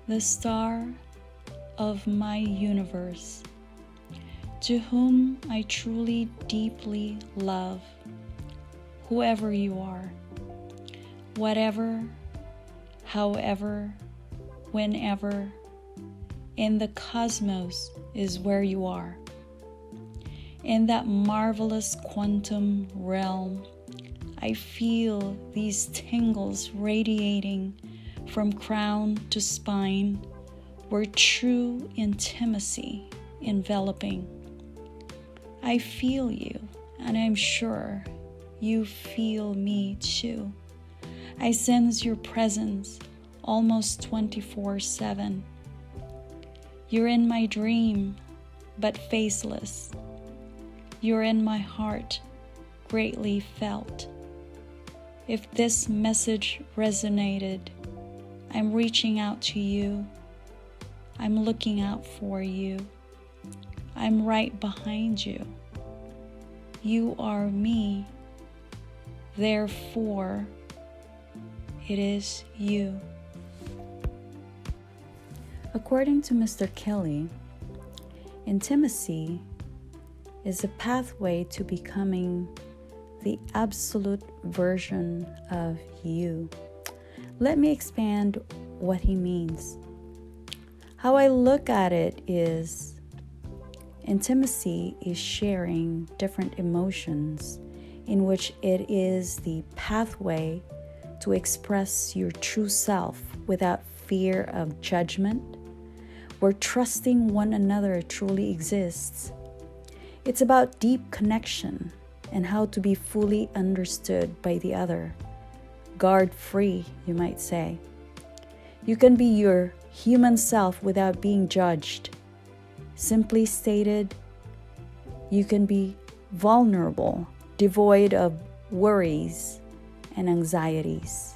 the star of my universe, to whom I truly, deeply love, whoever you are, whatever, however, whenever, in the cosmos is where you are. In that marvelous quantum realm, I feel these tingles radiating from crown to spine, where true intimacy enveloping. I feel you, and I'm sure you feel me too. I sense your presence almost 24/7. You're in my dream, but faceless. You're in my heart, greatly felt. If this message resonated, I'm reaching out to you. I'm looking out for you. I'm right behind you. You are me. Therefore, it is you. According to Mr. Kelly, intimacy is a pathway to becoming the absolute version of you. Let me expand what he means. How I look at it is, intimacy is sharing different emotions in which it is the pathway to express your true self without fear of judgment, where trusting one another truly exists. It's about deep connection and how to be fully understood by the other. Guard-free, you might say. You can be your human self without being judged. Simply stated, you can be vulnerable, devoid of worries and anxieties.